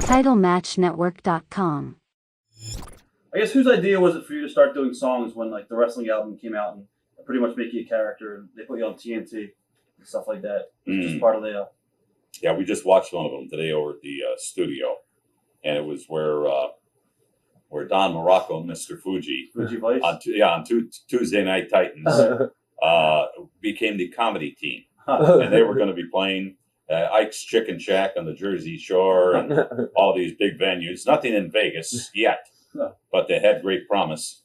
TitleMatchNetwork.com. I guess whose idea was it for you to start doing songs when like the wrestling album came out and pretty much make you a character and they put you on TNT and stuff like that? Just part of the. Yeah, we just watched one of them today over at the studio, and it was where Don Morocco and Mr. Fuji Vice? on Tuesday Night Titans became the comedy team, and they were going to be playing Ike's Chicken Shack on the Jersey Shore and all these big venues. Nothing in Vegas yet, but they had great promise.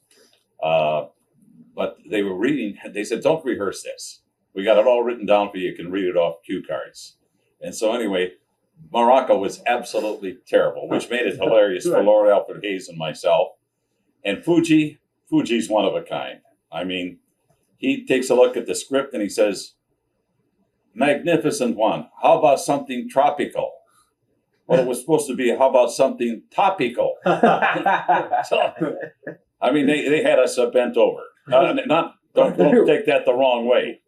But they were reading. They said, "Don't rehearse this. We got it all written down for you. You can read it off cue cards." And so anyway, Morocco was absolutely terrible, which made it hilarious for Lord Alfred Hayes and myself. And Fuji's one of a kind. I mean, he takes a look at the script and he says, "Magnificent one. How about something tropical?" Well, it was supposed to be, how about something topical? So, I mean, they had us bent over. Don't take that the wrong way.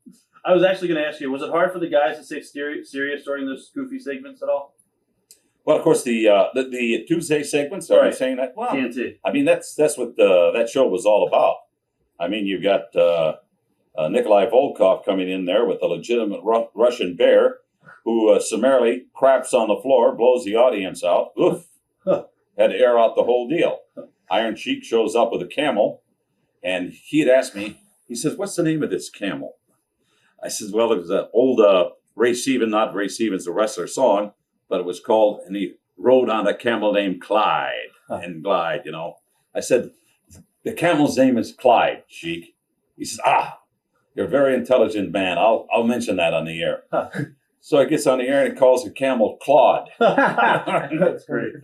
I was actually going to ask you, was it hard for the guys to stay serious during those goofy segments at all? Well, of course, the Tuesday segments, are you saying that? Well, TNT. I mean, that's what that show was all about. I mean, you've got Nikolai Volkov coming in there with a legitimate Russian bear who summarily craps on the floor, blows the audience out. Oof. Had to air out the whole deal. Iron Sheik shows up with a camel, and he had asked me, he says, "What's the name of this camel?" I said, "Well, it was an old Ray Stevens, not Ray Stevens, the wrestler song, but it was called, and he rode on a camel named Clyde and Glide, you know." I said, "The camel's name is Clyde, Sheik." He says, "You're a very intelligent man. I'll mention that on the air." So he gets on the air and he calls the camel Claude. That's great.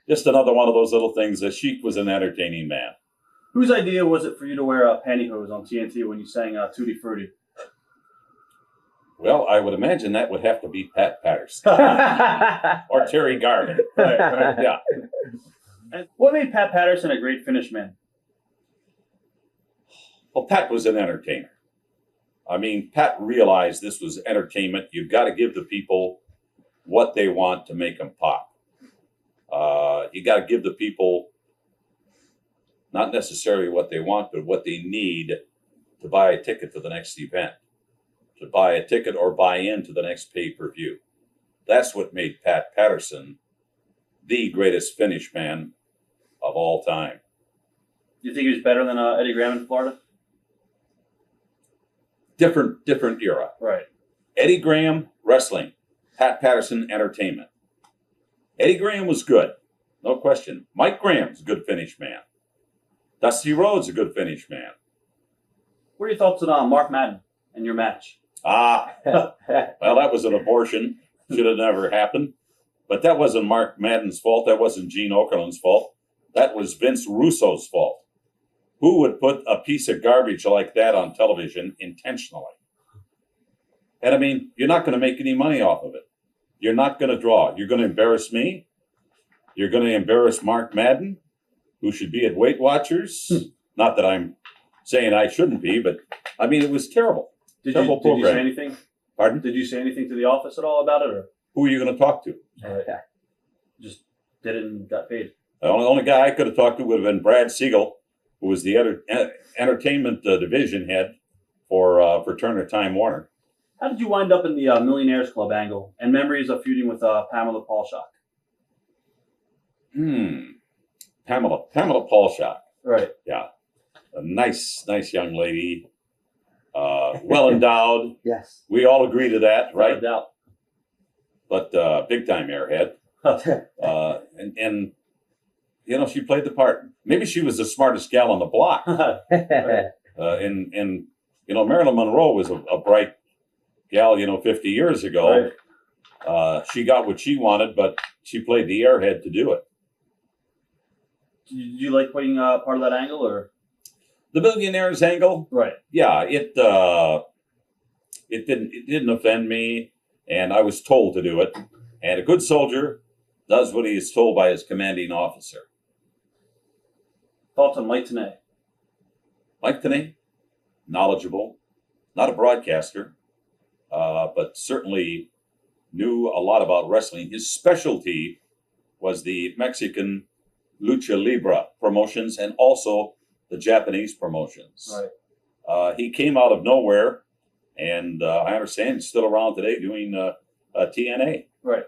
Just another one of those little things. Sheik was an entertaining man. Whose idea was it for you to wear pantyhose on TNT when you sang Tutti Frutti? Well, I would imagine that would have to be Pat Patterson or Terry Garvin. Right, yeah. And what made Pat Patterson a great finish man? Well, Pat was an entertainer. I mean, Pat realized this was entertainment. You've got to give the people what they want to make them pop. You got to give the people not necessarily what they want, but what they need to buy a ticket to the next event, to buy a ticket or buy into the next pay-per-view. That's what made Pat Patterson the greatest finish man of all time. Do you think he was better than Eddie Graham in Florida? Different era. Right. Eddie Graham, wrestling. Pat Patterson, entertainment. Eddie Graham was good, no question. Mike Graham's a good finish man. Dusty Rhodes a good finish man. What are your thoughts on Mark Madden and your match? Well, that was an abortion. Should have never happened. But that wasn't Mark Madden's fault. That wasn't Gene Okerlund's fault. That was Vince Russo's fault. Who would put a piece of garbage like that on television intentionally? And I mean, you're not going to make any money off of it. You're not going to draw. You're going to embarrass me. You're going to embarrass Mark Madden, who should be at Weight Watchers. Not that I'm saying I shouldn't be, but I mean, it was terrible. Did you say anything? Pardon? Did you say anything to the office at all about it? Or? Who are you going to talk to? Just did it and got paid. The only guy I could have talked to would have been Brad Siegel, who was the entertainment division head for Turner Time Warner. How did you wind up in the Millionaires Club angle and memories of feuding with Pamela Paulshock? Pamela Paulshock. Right. Yeah. A nice young lady. Well endowed. Yes. We all agree to that, right? No doubt. But big time airhead. And you know, she played the part. Maybe she was the smartest gal on the block. And you know, Marilyn Monroe was a bright gal, 50 years ago. Right. She got what she wanted, but she played the airhead to do it. Did you like playing part of that angle, or the Millionaires angle? Right. Yeah, it didn't offend me, and I was told to do it. And a good soldier does what he is told by his commanding officer. Thoughts on Mike Tenay? Mike Tenay, knowledgeable, not a broadcaster, but certainly knew a lot about wrestling. His specialty was the Mexican Lucha Libre promotions and also the Japanese promotions. Right. He came out of nowhere, and I understand he's still around today doing TNA. Right.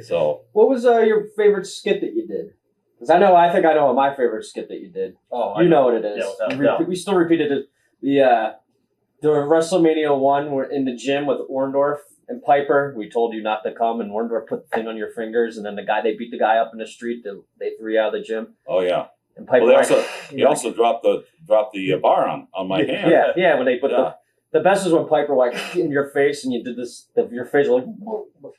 So, what was your favorite skit that you did? Because I think I know what my favorite skit that you did. Oh, you know what it is. Yeah, without doubt. We still repeated it. The WrestleMania 1, we're in the gym with Orndorff and Piper. We told you not to come, and Orndorff put the thing on your fingers, and then they beat the guy up in the street. They threw you out of the gym. oh yeah. And Piper, Well, he also dropped the bar on my hand. Yeah. When they put the best is when Piper like in your face, and you did this. Your face like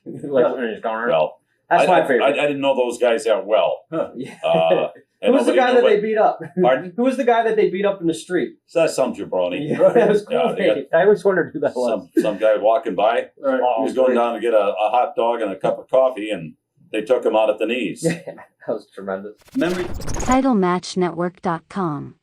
when he's gone. Well, that's my favorite. I didn't know those guys that well. Yeah. Who was the guy that they beat up? Pardon? Who was the guy that they beat up in the street? So that's some jabroni. Yeah, that was cool. Yeah, I always wondered who that was. Some guy walking by. Right. He was going down to get a hot dog and a cup of coffee, and they took him out at the knees. Yeah, that was tremendous. Memory. TitleMatchNetwork.com